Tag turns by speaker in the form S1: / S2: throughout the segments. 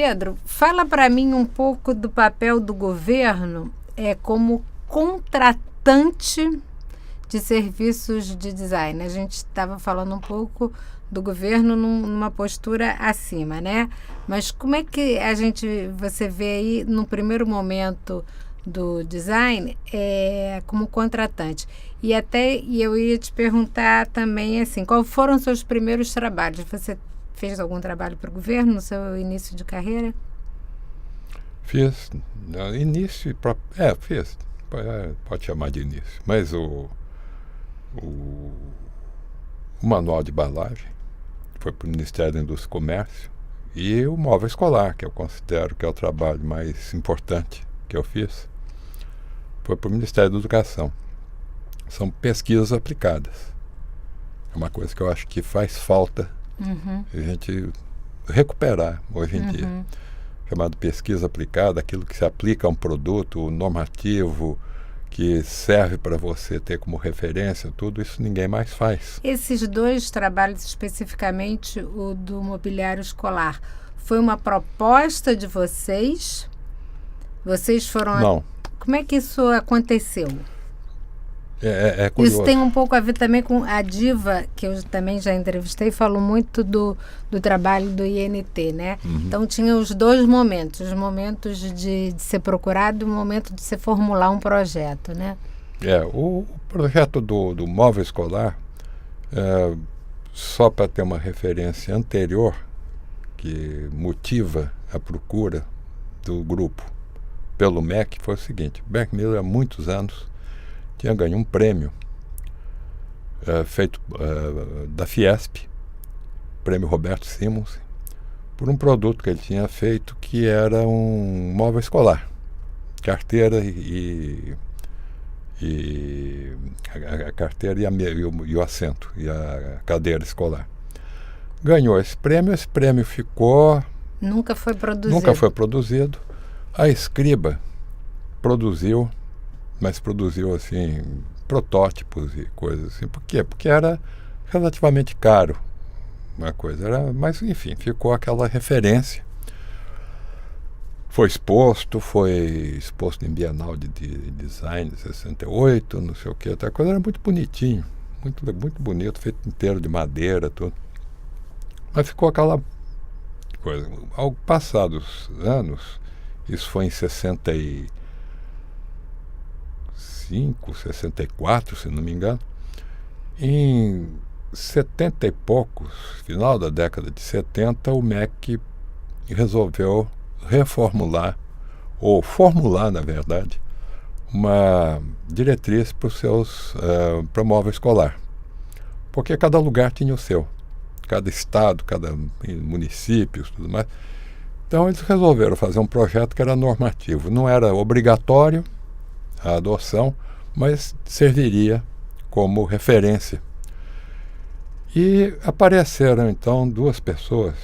S1: Pedro, fala para mim um pouco do papel do governo como contratante de serviços de design. A gente estava falando um pouco do governo numa postura acima, né? Mas como é que você vê aí no primeiro momento do design como contratante? E eu ia te perguntar também assim, quais foram os seus primeiros trabalhos? Você fez algum trabalho para o governo no seu início de carreira?
S2: Fiz. Início, fiz. Pode chamar de início. Mas o manual de embalagem foi para o Ministério da Indústria e Comércio, e o móvel escolar, que eu considero que é o trabalho mais importante que eu fiz, foi para o Ministério da Educação. São pesquisas aplicadas. É uma coisa que eu acho que faz falta a gente recuperar hoje em dia. Chamado pesquisa aplicada, aquilo que se aplica a um produto normativo, que serve para você ter como referência, tudo isso ninguém mais faz.
S1: Esses dois trabalhos, especificamente o do mobiliário escolar, foi uma proposta de vocês? Vocês foram...
S2: Não.
S1: Como é que isso aconteceu?
S2: É curioso.
S1: Isso tem um pouco a ver também com a Diva, que eu também já entrevistei, falou muito do trabalho do INT, né? Então tinha os dois momentos, os momentos de ser procurado e o momento de se formular um projeto, né?
S2: O projeto do móvel escolar, só para ter uma referência anterior, que motiva a procura do grupo pelo MEC, foi o seguinte: o Beck Miller há muitos anos tinha ganho um prêmio feito da Fiesp, prêmio Roberto Simons, por um produto que ele tinha feito, que era um móvel escolar, carteira a carteira e o assento e a cadeira escolar. Ganhou esse prêmio ficou...
S1: Nunca foi
S2: produzido. A Escriba produziu, mas produziu assim protótipos e coisas assim. Por quê? Porque era relativamente caro uma coisa, mas enfim, ficou aquela referência. Foi exposto em Bienal de Design 68, não sei o que, até coisa, era muito bonitinho, muito bonito, feito inteiro de madeira, tudo. Mas ficou aquela coisa. Ao passar dos anos, isso foi em 65, 64, se não me engano, em 70 e poucos, final da década de 70, o MEC resolveu reformular, ou formular, na verdade, uma diretriz para os seus móvel escolar. Porque cada lugar tinha o seu, cada estado, cada município, tudo mais. Então eles resolveram fazer um projeto que era normativo. Não era obrigatório a adoção, mas serviria como referência. E apareceram então duas pessoas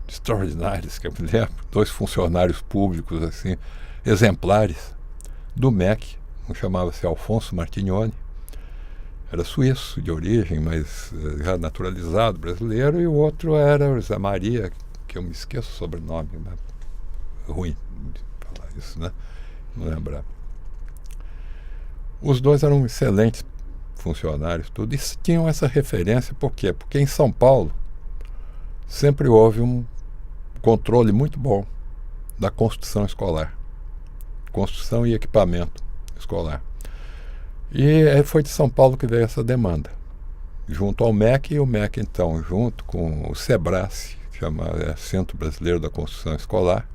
S2: extraordinárias, que eu me lembro, dois funcionários públicos assim, exemplares do MEC. Um chamava-se Alfonso Martignoni, era suíço de origem, mas já naturalizado brasileiro, e o outro era o Zé Maria, que eu me esqueço o sobrenome, mas ruim de falar isso, né? Não lembrar. Os dois eram excelentes funcionários, tudo, e tinham essa referência. Por quê? Porque em São Paulo sempre houve um controle muito bom da construção escolar, construção e equipamento escolar. E foi de São Paulo que veio essa demanda, junto ao MEC, e o MEC então, junto com o SEBRASE, chamado Centro Brasileiro da Construção Escolar,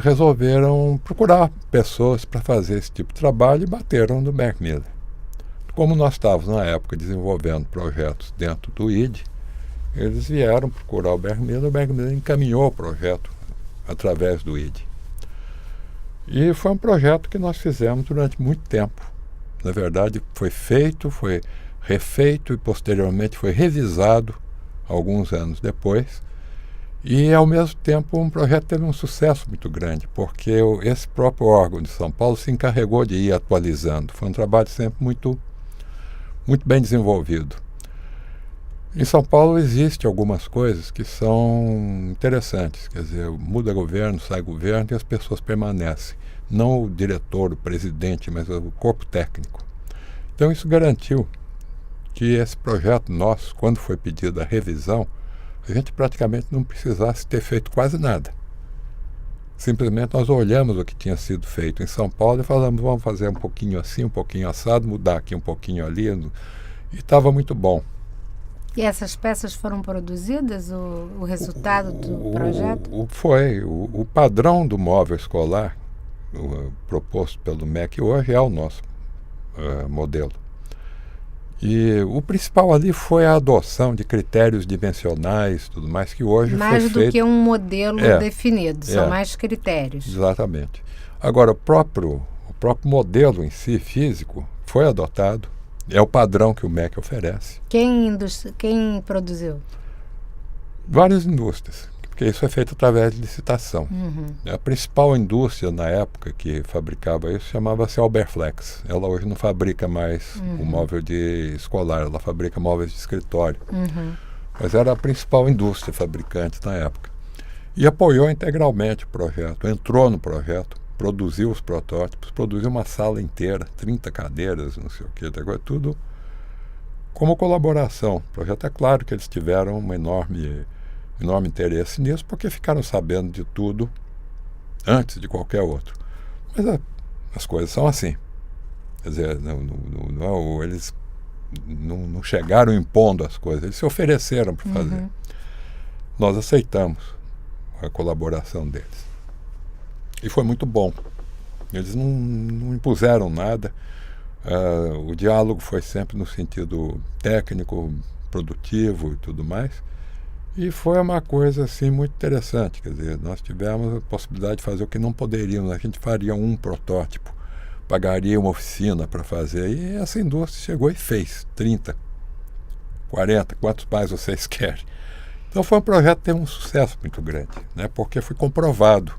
S2: resolveram procurar pessoas para fazer esse tipo de trabalho e bateram no Beck Miller. Como nós estávamos na época desenvolvendo projetos dentro do ID, eles vieram procurar o Beck Miller encaminhou o projeto através do ID. E foi um projeto que nós fizemos durante muito tempo. Na verdade, foi feito, foi refeito e posteriormente foi revisado alguns anos depois. E, ao mesmo tempo, um projeto teve um sucesso muito grande, porque esse próprio órgão de São Paulo se encarregou de ir atualizando. Foi um trabalho sempre muito bem desenvolvido. Em São Paulo existe algumas coisas que são interessantes, quer dizer, muda governo, sai governo e as pessoas permanecem. Não o diretor, o presidente, mas o corpo técnico. Então isso garantiu que esse projeto nosso, quando foi pedida a revisão, a gente praticamente não precisasse ter feito quase nada. Simplesmente nós olhamos o que tinha sido feito em São Paulo e falamos, vamos fazer um pouquinho assim, um pouquinho assado, mudar aqui um pouquinho ali, e estava muito bom.
S1: E essas peças foram produzidas, o resultado do projeto?
S2: O padrão do móvel escolar proposto pelo MEC hoje é o nosso modelo. E o principal ali foi a adoção de critérios dimensionais, tudo mais, que hoje
S1: mais
S2: foi
S1: do
S2: feito.
S1: Que um modelo definido, são mais critérios.
S2: Exatamente. Agora, o próprio modelo em si, físico, foi adotado. É o padrão que o MEC oferece.
S1: Quem produziu?
S2: Várias indústrias, porque isso é feito através de licitação. A principal indústria na época que fabricava isso chamava-se Alberflex. Ela hoje não fabrica mais o móvel de escolar, ela fabrica móveis de escritório. Mas era a principal indústria fabricante na época. E apoiou integralmente o projeto, entrou no projeto, produziu os protótipos, produziu uma sala inteira, 30 cadeiras, não sei o que, tudo como colaboração. O projeto, é claro que eles tiveram um enorme interesse nisso, porque ficaram sabendo de tudo antes de qualquer outro. Mas as coisas são assim. Quer dizer, eles não chegaram impondo as coisas, eles se ofereceram para fazer. Nós aceitamos a colaboração deles. E foi muito bom. Eles não impuseram nada. O diálogo foi sempre no sentido técnico, produtivo e tudo mais. E foi uma coisa assim muito interessante. Quer dizer, nós tivemos a possibilidade de fazer o que não poderíamos. A gente faria um protótipo, pagaria uma oficina para fazer. E essa indústria chegou e fez 30, 40, quantos mais vocês querem. Então foi um projeto que teve um sucesso muito grande, né? Porque foi comprovado.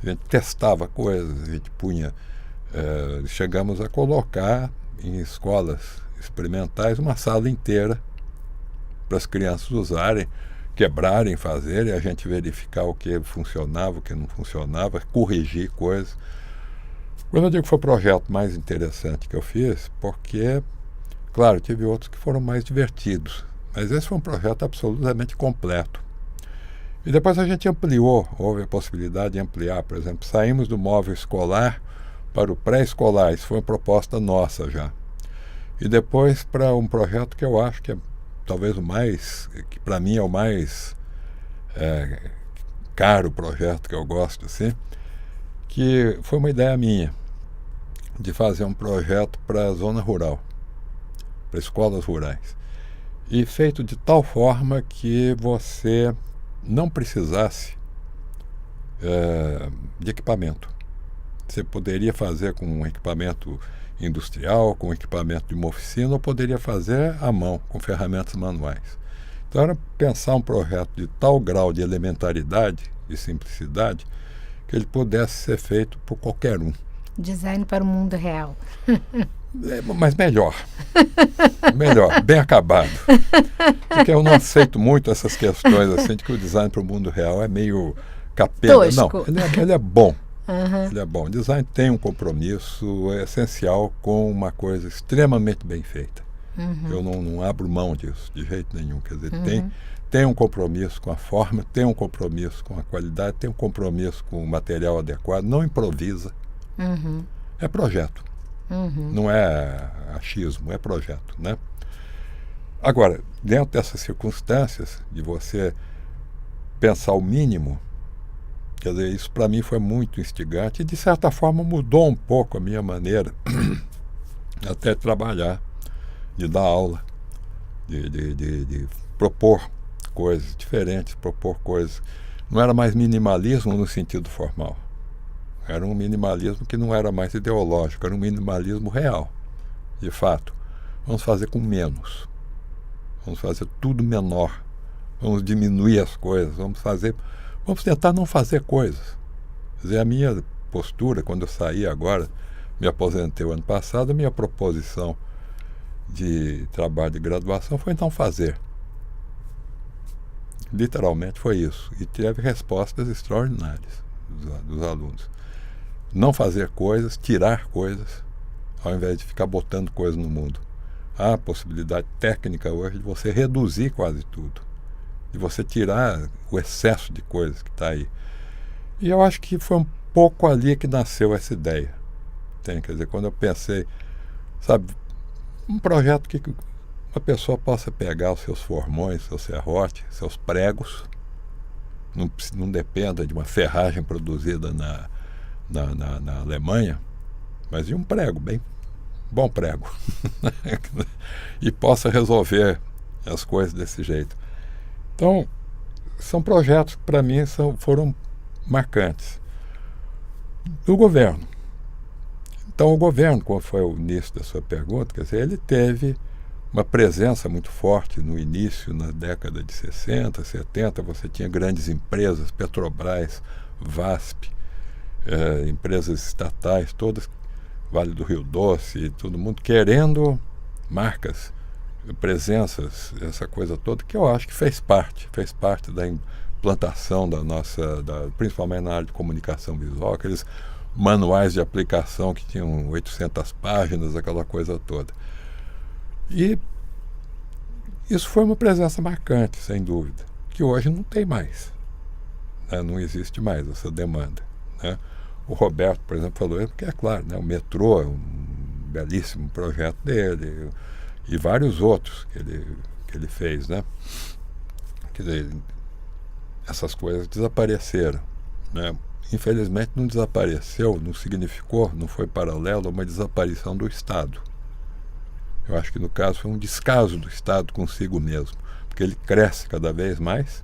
S2: A gente testava coisas, a gente punha... chegamos a colocar em escolas experimentais uma sala inteira para as crianças usarem, quebrarem, fazerem, a gente verificar o que funcionava, o que não funcionava, corrigir coisas. Quando eu digo que foi o projeto mais interessante que eu fiz, porque, claro, tive outros que foram mais divertidos, mas esse foi um projeto absolutamente completo. E depois a gente ampliou, houve a possibilidade de ampliar, por exemplo, saímos do móvel escolar para o pré-escolar, isso foi uma proposta nossa já. E depois para um projeto que eu acho que é talvez o mais, que para mim é o mais caro projeto que eu gosto, assim, que foi uma ideia minha, de fazer um projeto para a zona rural, para escolas rurais. E feito de tal forma que você não precisasse de equipamento. Você poderia fazer com um equipamento industrial, com um equipamento de uma oficina, ou poderia fazer à mão, com ferramentas manuais. Então era pensar um projeto de tal grau de elementaridade e simplicidade que ele pudesse ser feito por qualquer um.
S1: Design para o mundo real.
S2: Mas melhor, bem acabado. Porque eu não aceito muito essas questões assim de que o design para o mundo real é meio capeta.
S1: Tosco.
S2: Não, ele é bom. Ele é bom. O design tem um compromisso essencial com uma coisa extremamente bem feita. Eu não abro mão disso de jeito nenhum. Quer dizer, tem um compromisso com a forma, tem um compromisso com a qualidade, tem um compromisso com o material adequado, não improvisa. É projeto. Não é achismo, é projeto, né? Agora, dentro dessas circunstâncias de você pensar o mínimo, quer dizer, isso para mim foi muito instigante e de certa forma mudou um pouco a minha maneira até de trabalhar, de dar aula, de propor coisas diferentes, propor coisas. Não era mais minimalismo no sentido formal. Era um minimalismo que não era mais ideológico, era um minimalismo real, de fato. Vamos fazer com menos. Vamos fazer tudo menor. Vamos diminuir as coisas. Vamos tentar não fazer coisas. Quer dizer, a minha postura, quando eu saí agora, me aposentei o ano passado, a minha proposição de trabalho de graduação foi não fazer. Literalmente foi isso. E teve respostas extraordinárias dos alunos. Não fazer coisas, tirar coisas, ao invés de ficar botando coisas no mundo. Há a possibilidade técnica hoje de você reduzir quase tudo, de você tirar o excesso de coisas que está aí. E eu acho que foi um pouco ali que nasceu essa ideia. Quer dizer, quando eu pensei, sabe, um projeto que uma pessoa possa pegar os seus formões, seu serrote, seus pregos, não dependa de uma ferragem produzida na Alemanha, mas de um prego, bem bom prego, e possa resolver as coisas desse jeito. Então, são projetos que para mim foram marcantes. Do governo. Então, o governo, como foi o início da sua pergunta, quer dizer, ele teve uma presença muito forte no início, na década de 60, 70, você tinha grandes empresas, Petrobras, VASP, empresas estatais, todas, Vale do Rio Doce, todo mundo querendo marcas, presenças, essa coisa toda, que eu acho que fez parte da implantação da nossa, principalmente na área de comunicação visual, aqueles manuais de aplicação que tinham 800 páginas, aquela coisa toda. E isso foi uma presença marcante, sem dúvida, que hoje não tem mais, né? Não existe mais essa demanda, né? O Roberto, por exemplo, falou, porque é claro, né, o metrô é um belíssimo projeto dele, e vários outros que ele fez, né? Quer dizer, essas coisas desapareceram, né? Infelizmente não desapareceu, não significou, não foi paralelo a uma desaparição do Estado. Eu acho que no caso foi um descaso do Estado consigo mesmo, porque ele cresce cada vez mais,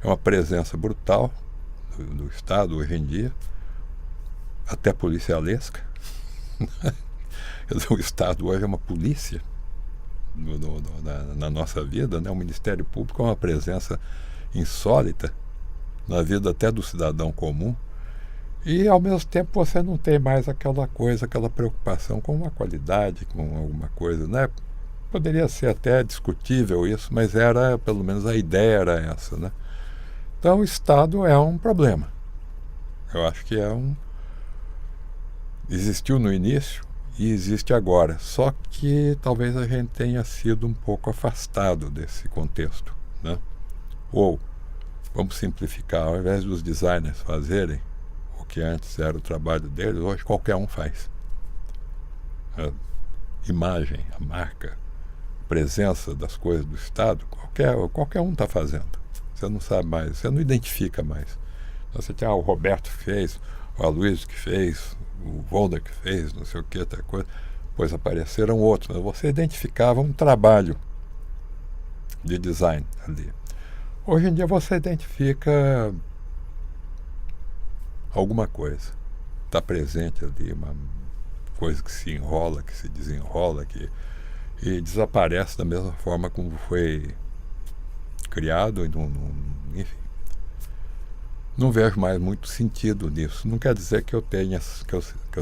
S2: é uma presença brutal do Estado hoje em dia, até policialesca. O Estado hoje é uma polícia na nossa vida, né? O Ministério Público é uma presença insólita na vida até do cidadão comum, e ao mesmo tempo você não tem mais aquela coisa, aquela preocupação com uma qualidade, com alguma coisa, né? Poderia ser até discutível isso, mas era, pelo menos a ideia era essa, né? Então o Estado é um problema. Eu acho que existiu no início e existe agora, só que talvez a gente tenha sido um pouco afastado desse contexto, né? Ou, vamos simplificar, ao invés dos designers fazerem o que antes era o trabalho deles, hoje qualquer um faz. A imagem, a marca, a presença das coisas do Estado, qualquer um está fazendo. Você não sabe mais, você não identifica mais. Então, você tinha o Roberto que fez, o Aloysio que fez, o Volder que fez, não sei o que, outra coisa. Depois apareceram outros, mas você identificava um trabalho de design ali. Hoje em dia você identifica alguma coisa. Está presente ali, uma coisa que se enrola, que se desenrola, e desaparece da mesma forma como foi criado, enfim. Não vejo mais muito sentido nisso. Não quer dizer que eu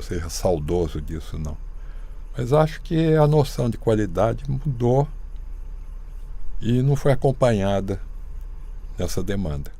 S2: seja saudoso disso, não. Mas acho que a noção de qualidade mudou e não foi acompanhada dessa demanda.